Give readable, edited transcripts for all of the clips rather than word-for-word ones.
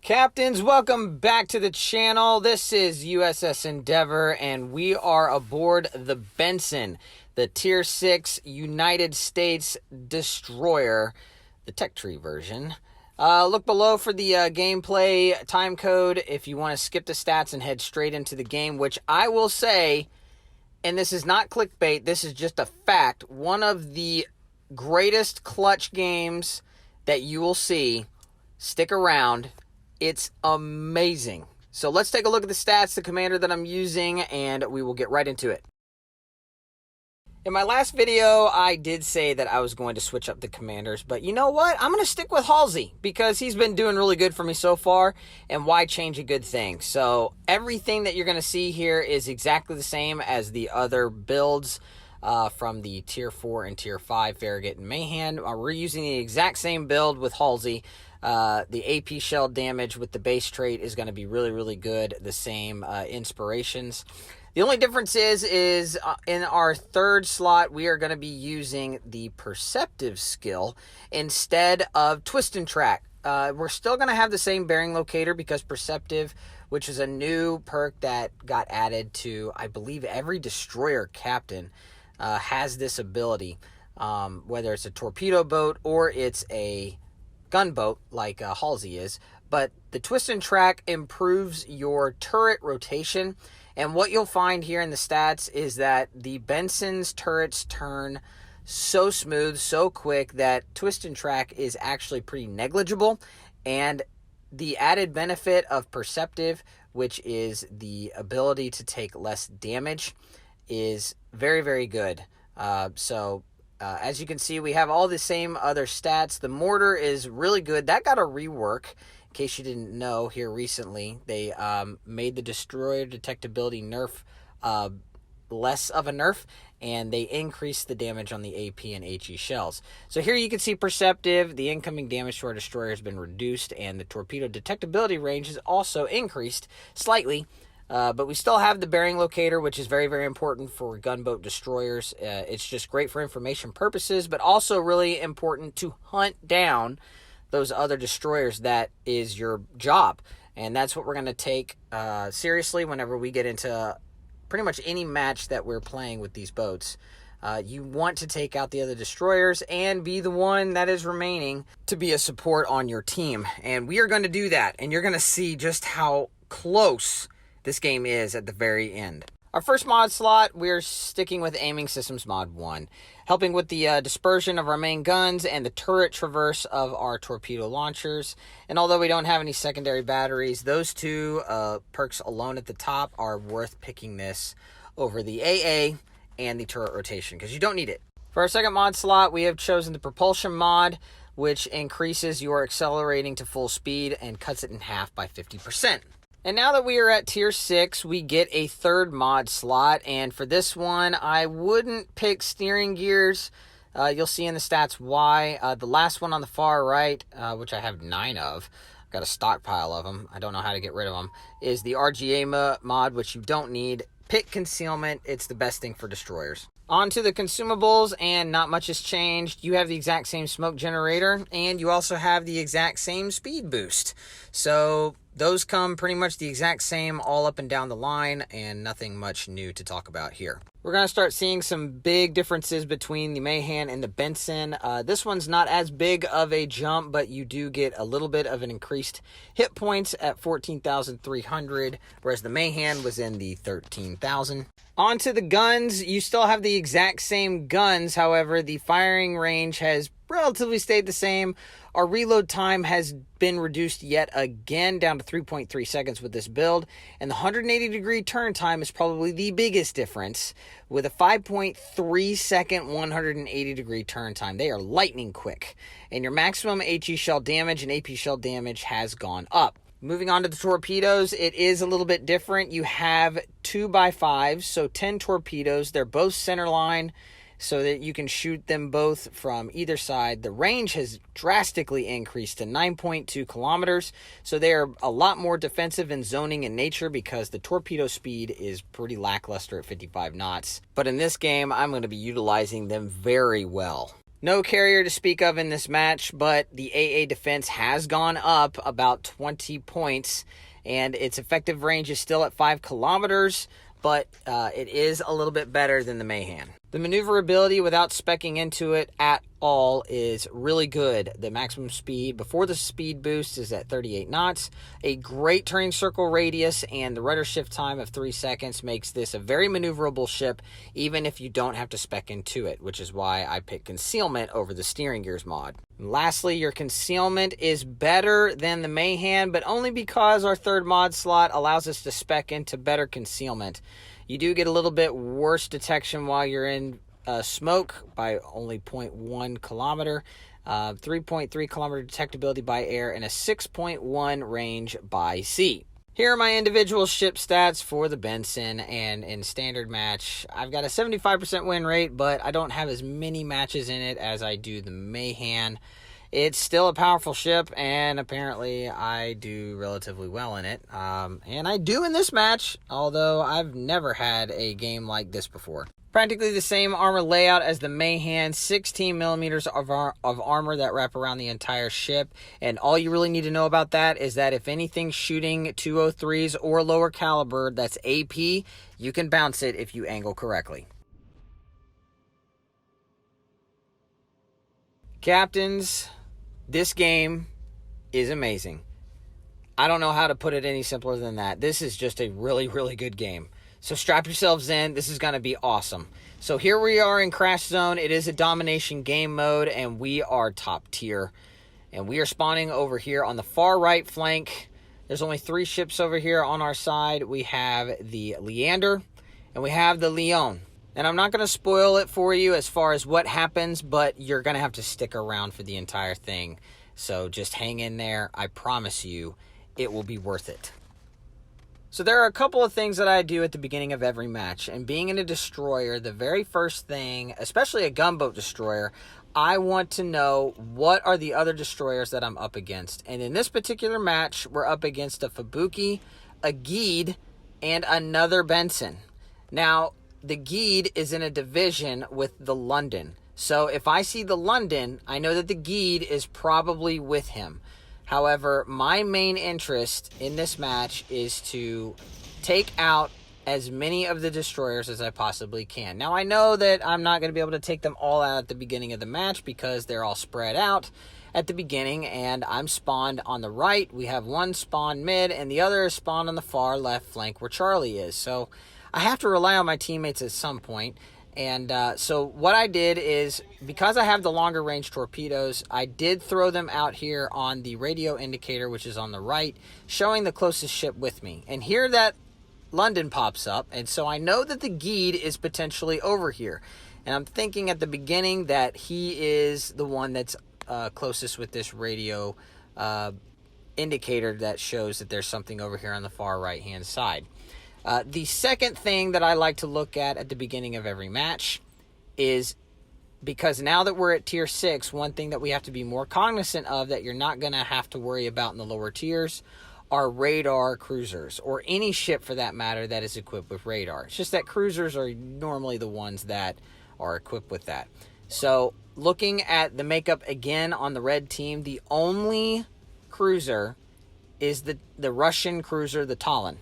Captains, welcome back to the channel. This is USS Endeavor, and we are aboard the Benson, the Tier 6 United States destroyer, the Tech Tree version. Look below for the gameplay time code if you want to skip the stats and head straight into the game, which I will say, and this is not clickbait, this is just a fact, one of the greatest clutch games that you will see. Stick around. It's amazing. So let's take a look at the stats, the commander that I'm using, and we will get right into it. In my last video, I did say that I was going to switch up the commanders, but you know what? I'm going to stick with Halsey because he's been doing really good for me so far, and why change a good thing? So everything that you're going to see here is exactly the same as the other builds from the Tier 4 and Tier 5 Farragut and Mahan. We're using the exact same build with Halsey. The AP shell damage with the base trait is going to be really, really good. The same inspirations. The only difference is in our third slot, we are going to be using the perceptive skill instead of twist and track. We're still going to have the same bearing locator because perceptive, which is a new perk that got added to, I believe, every destroyer captain has this ability, whether it's a torpedo boat or it's a gunboat like Halsey is. But the twist and track improves your turret rotation, and what you'll find here in the stats is that the Benson's turrets turn so smooth, so quick, that twist and track is actually pretty negligible. And the added benefit of perceptive, which is the ability to take less damage, is very, very good. As you can see, we have all the same other stats. The mortar is really good. That got a rework. In case you didn't know, here recently, they made the destroyer detectability nerf less of a nerf, and they increased the damage on the AP and HE shells. So here you can see perceptive. The incoming damage to our destroyer has been reduced, and the torpedo detectability range is also increased slightly. But we still have the bearing locator, which is very, very important for gunboat destroyers. It's just great for information purposes, but also really important to hunt down those other destroyers. That is your job. And that's what we're going to take seriously whenever we get into pretty much any match that we're playing with these boats. You want to take out the other destroyers and be the one that is remaining to be a support on your team. And we are going to do that. And you're going to see just how close this game is at the very end. Our first mod slot, we're sticking with Aiming Systems Mod 1, helping with the dispersion of our main guns and the turret traverse of our torpedo launchers. And although we don't have any secondary batteries, those two perks alone at the top are worth picking this over the AA and the turret rotation, because you don't need it. For our second mod slot, we have chosen the propulsion mod, which increases your accelerating to full speed and cuts it in half by 50%. And now that we are at Tier 6, we get a third mod slot. And for this one, I wouldn't pick steering gears. You'll see in the stats why. The last one on the far right, which I have 9 of, I've got a stockpile of them, I don't know how to get rid of them, is the RGA mod, which you don't need. Pick concealment. It's the best thing for destroyers. On to the consumables, and not much has changed. You have the exact same smoke generator, and you also have the exact same speed boost. So those come pretty much the exact same all up and down the line, and nothing much new to talk about here. We're going to start seeing some big differences between the Mahan and the Benson. This one's not as big of a jump, but you do get a little bit of an increased hit points at 14,300, whereas the Mahan was in the 13,000. On to the guns. You still have the exact same guns. However, the firing range has relatively stayed the same. Our reload time has been reduced yet again down to 3.3 seconds with this build. And the 180-degree turn time is probably the biggest difference with a 5.3 second 180-degree turn time. They are lightning quick. And your maximum HE shell damage and AP shell damage has gone up. Moving on to the torpedoes, it is a little bit different. You have 2x5s, so 10 torpedoes. They're both center line, so that you can shoot them both from either side. The range has drastically increased to 9.2 kilometers, so they are a lot more defensive and zoning in nature because the torpedo speed is pretty lackluster at 55 knots. But in this game, I'm going to be utilizing them very well. No carrier to speak of in this match, but the AA defense has gone up about 20 points, and its effective range is still at 5 kilometers, but it is a little bit better than the Mahan. The maneuverability without specking into it at all is really good. The maximum speed before the speed boost is at 38 knots. A great turning circle radius and the rudder shift time of 3 seconds makes this a very maneuverable ship, even if you don't have to spec into it, which is why I picked concealment over the steering gears mod. And lastly, your concealment is better than the Mahan, but only because our third mod slot allows us to spec into better concealment. You do get a little bit worse detection while you're in smoke by only 0.1 kilometer, 3.3 kilometer detectability by air, and a 6.1 range by sea. Here are my individual ship stats for the Benson, and in standard match, I've got a 75% win rate, but I don't have as many matches in it as I do the Mahan. It's still a powerful ship, and apparently I do relatively well in it. And I do in this match, although I've never had a game like this before. Practically the same armor layout as the Mahan, 16 millimeters of armor that wrap around the entire ship. And all you really need to know about that is that if anything's shooting 203s or lower caliber that's AP, you can bounce it if you angle correctly. Captains, this game is amazing. I don't know how to put it any simpler than that. This is just a really, really good game. So strap yourselves in. This is going to be awesome. So here we are in Crash Zone. It is a domination game mode, and we are top tier. And we are spawning over here on the far right flank. There's only 3 ships over here on our side. We have the Leander, and we have the Leon. And I'm not going to spoil it for you as far as what happens, but you're going to have to stick around for the entire thing. So just hang in there. I promise you, it will be worth it. So there are a couple of things that I do at the beginning of every match. And being in a destroyer, the very first thing, especially a gunboat destroyer, I want to know what are the other destroyers that I'm up against. And in this particular match, we're up against a Fubuki, a Geed, and another Benson. Now, the Geed is in a division with the London. So if I see the London, I know that the Geed is probably with him. However, my main interest in this match is to take out as many of the destroyers as I possibly can. Now, I know that I'm not going to be able to take them all out at the beginning of the match because they're all spread out at the beginning, and I'm spawned on the right. We have one spawn mid, and the other is spawned on the far left flank where Charlie is. So I have to rely on my teammates at some point. And so what I did is, because I have the longer range torpedoes, I did throw them out here on the radio indicator, which is on the right, showing the closest ship with me. And here that London pops up, and so I know that the Geed is potentially over here. And I'm thinking at the beginning that he is the one that's closest with this radio indicator that shows that there's something over here on the far right-hand side. The second thing that I like to look at the beginning of every match is, because now that we're at tier 6, one thing that we have to be more cognizant of that you're not going to have to worry about in the lower tiers are radar cruisers, or any ship for that matter that is equipped with radar. It's just that cruisers are normally the ones that are equipped with that. So looking at the makeup again on the red team, the only cruiser is the Russian cruiser, the Talon.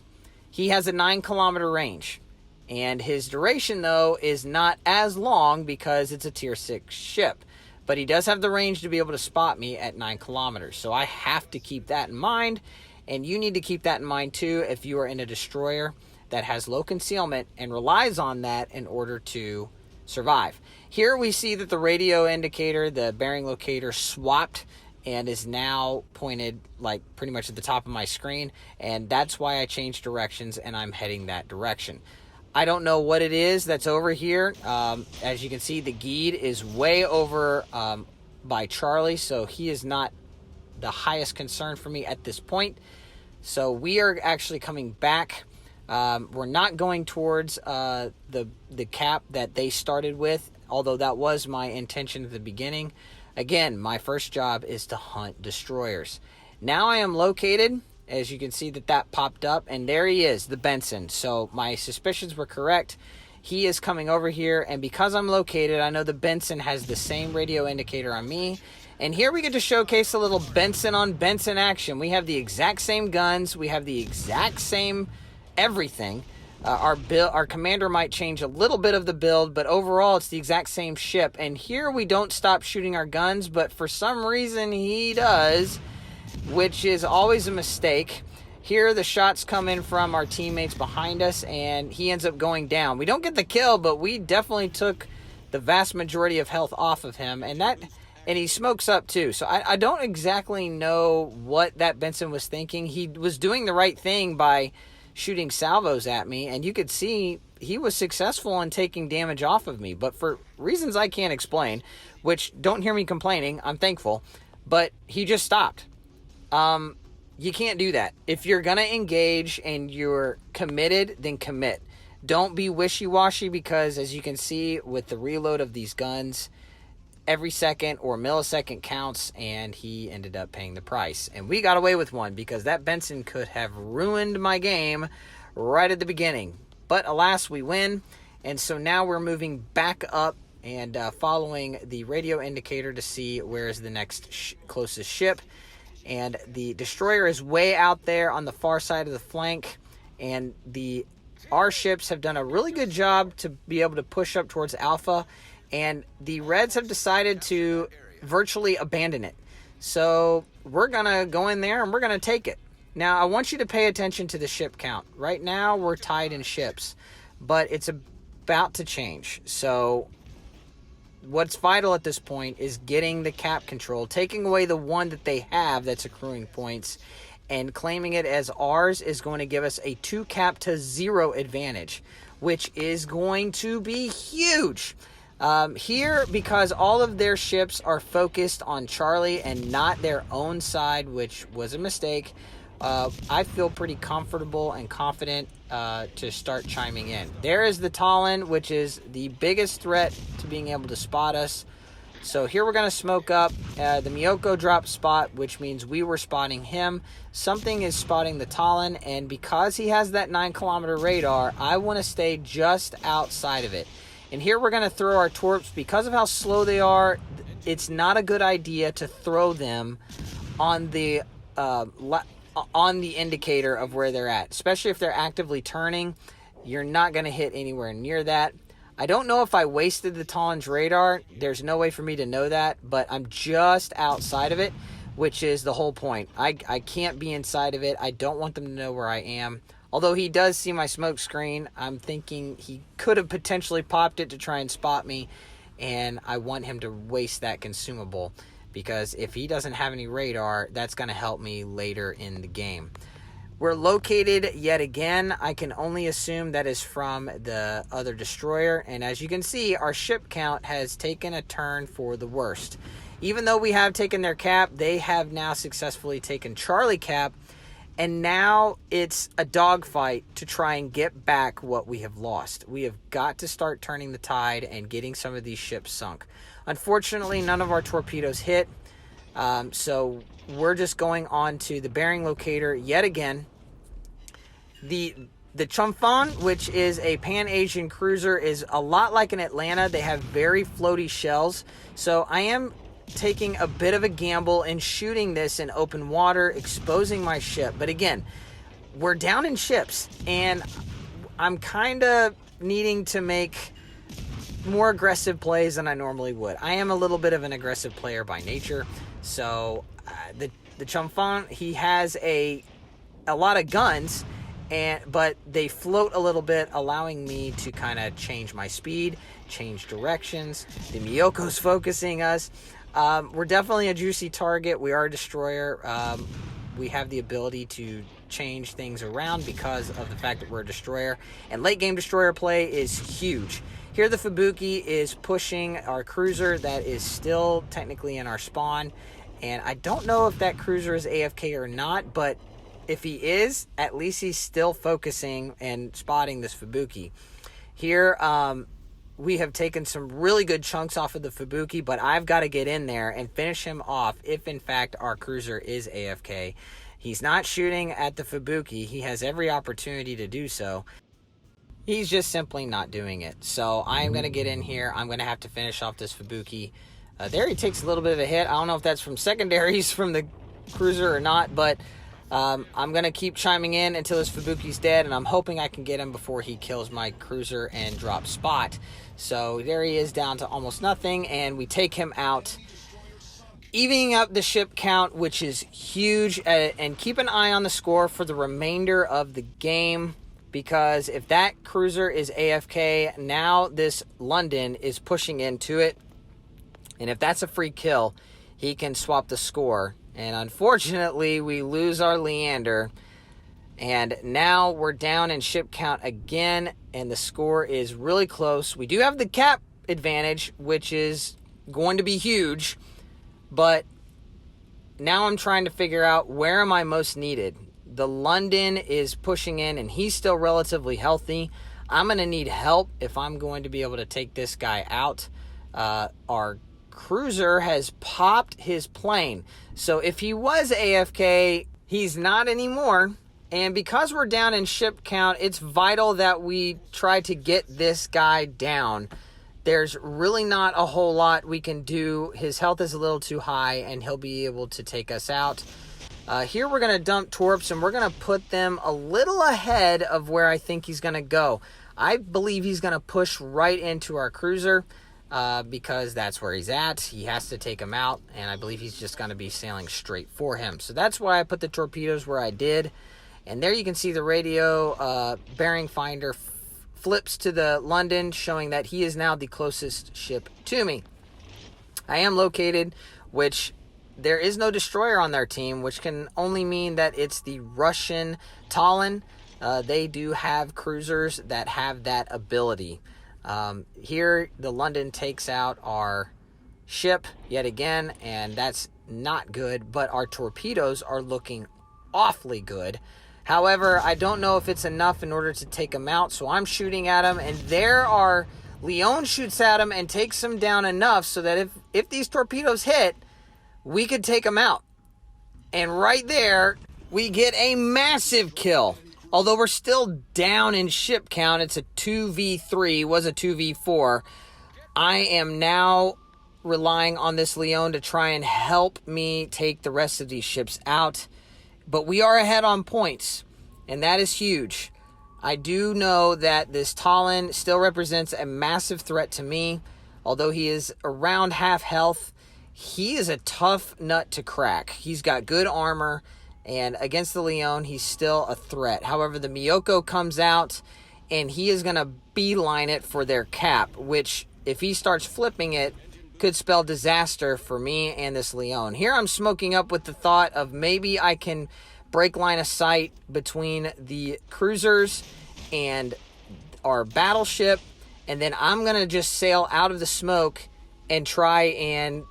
He has a 9-kilometer range, and his duration, though, is not as long because it's a tier 6 ship. But he does have the range to be able to spot me at 9 kilometers, so I have to keep that in mind, and you need to keep that in mind, too, if you are in a destroyer that has low concealment and relies on that in order to survive. Here we see that the radio indicator, the bearing locator, swapped and is now pointed like pretty much at the top of my screen, and that's why I changed directions and I'm heading that direction. I don't know what it is that's over here. As you can see, the Geed is way over by Charlie, so he is not the highest concern for me at this point. So we are actually coming back. We're not going towards the cap that they started with, although that was my intention at the beginning. Again, my first job is to hunt destroyers. Now I am located, as you can see that popped up, and there he is, the Benson. So my suspicions were correct. he is coming over here, and because I'm located, I know the Benson has the same radio indicator on me. And here we get to showcase a little Benson on Benson action. We have the exact same guns. We have the exact same everything. Our commander might change a little bit of the build, but overall it's the exact same ship. And here we don't stop shooting our guns, but for some reason he does, which is always a mistake. Here the shots come in from our teammates behind us, and he ends up going down. We don't get the kill, but we definitely took the vast majority of health off of him, and he smokes up too. So I don't exactly know what that Benson was thinking. He was doing the right thing by shooting salvos at me, and you could see he was successful in taking damage off of me. But for reasons I can't explain, which don't hear me complaining, I'm thankful, but he just stopped. You can't do that. If you're going to engage and you're committed, then commit. Don't be wishy-washy, because as you can see with the reload of these guns, every second or millisecond counts, and he ended up paying the price. And we got away with one, because that Benson could have ruined my game right at the beginning. But alas, we win, and so now we're moving back up and following the radio indicator to see where is the next closest ship. And the destroyer is way out there on the far side of the flank, and our ships have done a really good job to be able to push up towards Alpha, and the Reds have decided to virtually abandon it. So we're going to go in there and we're going to take it. Now, I want you to pay attention to the ship count. Right now, we're tied in ships, but it's about to change. So what's vital at this point is getting the cap control, taking away the one that they have that's accruing points, and claiming it as ours is going to give us a 2 cap to 0 advantage, which is going to be huge. Here, because all of their ships are focused on Charlie and not their own side, which was a mistake, I feel pretty comfortable and confident to start chiming in. There is the Talon, which is the biggest threat to being able to spot us. So here we're going to smoke up. The Miyoko dropped spot, which means we were spotting him. Something is spotting the Talon, and because he has that 9-kilometer radar, I want to stay just outside of it. And here we're going to throw our torps. Because of how slow they are, it's not a good idea to throw them on the indicator of where they're at, especially if they're actively turning. You're not going to hit anywhere near that. I don't know if I wasted the Talon's radar. There's no way for me to know that, but I'm just outside of it, which is the whole point. I can't be inside of it. I don't want them to know where I am. Although he does see my smoke screen, I'm thinking he could have potentially popped it to try and spot me, and I want him to waste that consumable, because if he doesn't have any radar, that's going to help me later in the game. We're located yet again. I can only assume that is from the other destroyer, and as you can see, our ship count has taken a turn for the worst. Even though we have taken their cap, they have now successfully taken Charlie cap, and now it's a dogfight to try and get back what we have lost. We have got to start turning the tide and getting some of these ships sunk. Unfortunately, none of our torpedoes hit, so we're just going on to the bearing locator yet again. The Chumphon, which is a Pan-Asian cruiser, is a lot like an Atlanta. They have very floaty shells, so I am taking a bit of a gamble and shooting this in open water, exposing my ship. But again, we're down in ships, and I'm kind of needing to make more aggressive plays than I normally would. I am a little bit of an aggressive player by nature, so the Chumphon, he has a lot of guns, but they float a little bit, allowing me to kind of change my speed, change directions. The Miyoko's focusing us. We're definitely a juicy target. We are a destroyer. We have the ability to change things around because of the fact that we're a destroyer. And late game destroyer play is huge. Here the Fubuki is pushing our cruiser that is still technically in our spawn. And I don't know if that cruiser is AFK or not, but if he is, at least he's still focusing and spotting this Fubuki. Here, we have taken some really good chunks off of the Fubuki, but I've got to get in there and finish him off if, in fact, our cruiser is AFK. He's not shooting at the Fubuki. He has every opportunity to do so. He's just simply not doing it. So I'm going to get in here. I'm going to have to finish off this Fubuki. There he takes a little bit of a hit. I don't know if that's from secondaries from the cruiser or not, but I'm going to keep chiming in until his Fubuki's dead, and I'm hoping I can get him before he kills my cruiser and drops Spot. So there he is, down to almost nothing, and we take him out, evening up the ship count, which is huge. And keep an eye on the score for the remainder of the game, because if that cruiser is AFK, now this London is pushing into it, and if that's a free kill, he can swap the score. And unfortunately, we lose our Leander, and now we're down in ship count again, and the score is really close. We do have the cap advantage, which is going to be huge, but now I'm trying to figure out where am I most needed. The London is pushing in, and he's still relatively healthy. I'm going to need help if I'm going to be able to take this guy out. Our cruiser has popped his plane. So if he was AFK, he's not anymore. And because we're down in ship count, it's vital that we try to get this guy down. There's really not a whole lot we can do. His health is a little too high, and he'll be able to take us out. Here we're going to dump Torps, and we're going to put them a little ahead of where I think he's going to go. I believe he's going to push right into our cruiser, because that's where he's at. He has to take him out, and I believe he's just going to be sailing straight for him. So that's why I put the torpedoes where I did. And there you can see the radio bearing finder flips to the London, showing that he is now the closest ship to me. I am located, which there is no destroyer on their team, which can only mean that it's the Russian Talon. They do have cruisers that have that ability. Here, the London takes out our ship yet again, and that's not good, but our torpedoes are looking awfully good. However, I don't know if it's enough in order to take him out, so I'm shooting at him, and there our Leon shoots at him and takes him down enough so that if these torpedoes hit, we could take him out. And right there, we get a massive kill. Although we're still down in ship count, it's a 2v3, was a 2v4. I am now relying on this Leon to try and help me take the rest of these ships out. But we are ahead on points, and that is huge. I do know that this Talon still represents a massive threat to me. Although he is around half health, he is a tough nut to crack. He's got good armor, and against the Leon, he's still a threat. However, the Miyoko comes out, and he is going to beeline it for their cap, which, if he starts flipping it, could spell disaster for me and this Leon. Here I'm smoking up with the thought of maybe I can break line of sight between the cruisers and our battleship, and then I'm going to just sail out of the smoke and try and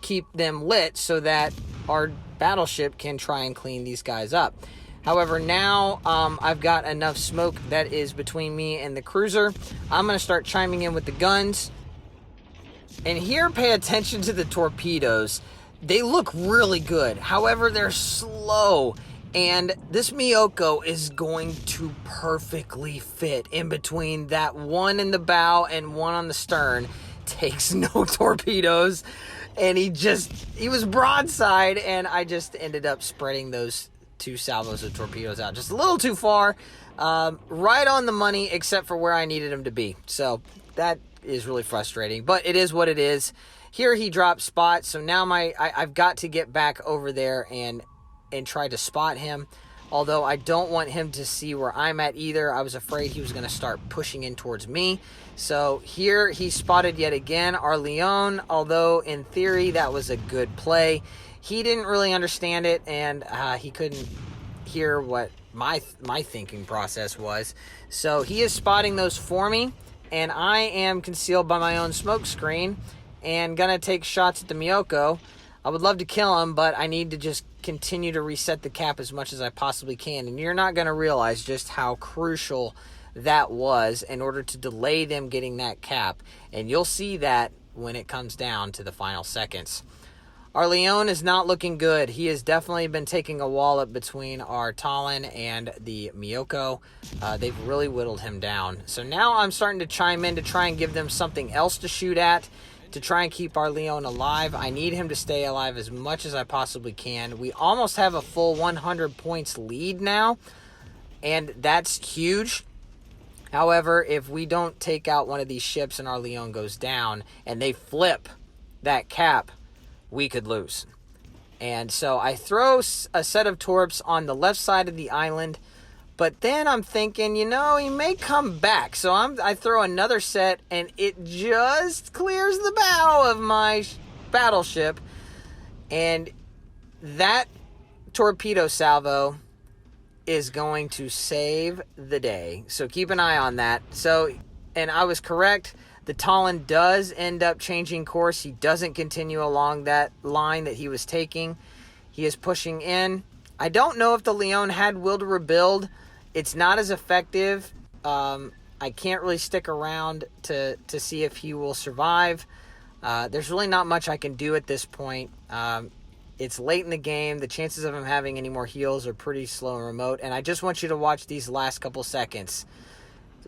keep them lit so that our battleship can try and clean these guys up. However, now I've got enough smoke that is between me and the cruiser. I'm going to start chiming in with the guns. And here, pay attention to the torpedoes. They look really good. However, they're slow. And this Miyoko is going to perfectly fit in between that one in the bow and one on the stern. Takes no torpedoes. And he was broadside, and I just ended up spreading those two salvos of torpedoes out just a little too far. Right on the money, except for where I needed him to be. So that is really frustrating, but it is what it is. Here he dropped Spot, so now I've got to get back over there and try to spot him. Although I don't want him to see where I'm at either. I was afraid he was going to start pushing in towards me. So here he spotted yet again our Leon, although in theory that was a good play. He didn't really understand it, and he couldn't hear what my thinking process was. So he is spotting those for me, and I am concealed by my own smoke screen and gonna take shots at the Miyoko. I would love to kill him, but I need to just continue to reset the cap as much as I possibly can. And you're not gonna realize just how crucial that was in order to delay them getting that cap. And you'll see that when it comes down to the final seconds. Our Leon is not looking good. He has definitely been taking a wallop between our Talon and the Miyoko. They've really whittled him down. So now I'm starting to chime in to try and give them something else to shoot at, to try and keep our Leon alive. I need him to stay alive as much as I possibly can. We almost have a full 100 points lead now, and that's huge. However, if we don't take out one of these ships and our Leon goes down and they flip that cap, we could lose. And so I throw a set of torps on the left side of the island, but then I'm thinking, he may come back. So I throw another set, and it just clears the bow of my battleship, and that torpedo salvo is going to save the day. So keep an eye on that. And I was correct. The Talon does end up changing course. He doesn't continue along that line that he was taking. He is pushing in. I don't know if the Leon had will to rebuild. It's not as effective. I can't really stick around to see if he will survive. There's really not much I can do at this point. It's late in the game. The chances of him having any more heals are pretty slow and remote. And I just want you to watch these last couple seconds.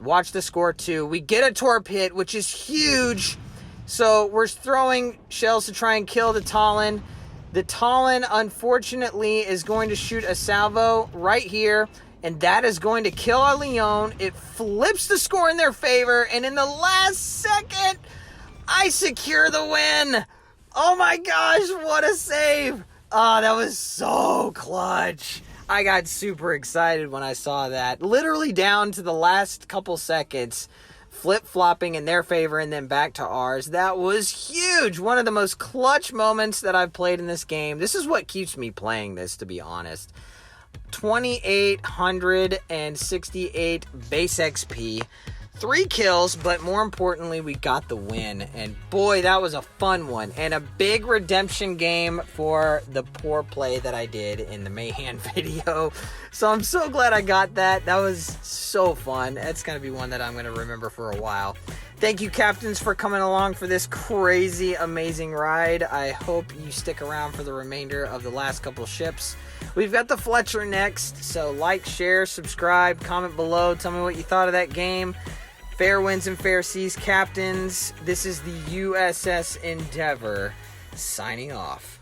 Watch the score, too. We get a torp hit, which is huge. So we're throwing shells to try and kill the Talon. The Talon, unfortunately, is going to shoot a salvo right here, and that is going to kill our Leon. It flips the score in their favor, and in the last second, I secure the win. Oh my gosh, what a save. Oh, that was so clutch. I got super excited when I saw that. Literally down to the last couple seconds, flip-flopping in their favor and then back to ours. That was huge. One of the most clutch moments that I've played in this game. This is what keeps me playing this, to be honest. 2,868 base XP. 3 kills, but more importantly, we got the win. And boy, that was a fun one. And a big redemption game for the poor play that I did in the Mayhem video. So I'm so glad I got that. That was so fun. That's going to be one that I'm going to remember for a while. Thank you, captains, for coming along for this crazy, amazing ride. I hope you stick around for the remainder of the last couple ships. We've got the Fletcher next, so like, share, subscribe, comment below. Tell me what you thought of that game. Fair winds and fair seas, captains. This is the USS Endeavor signing off.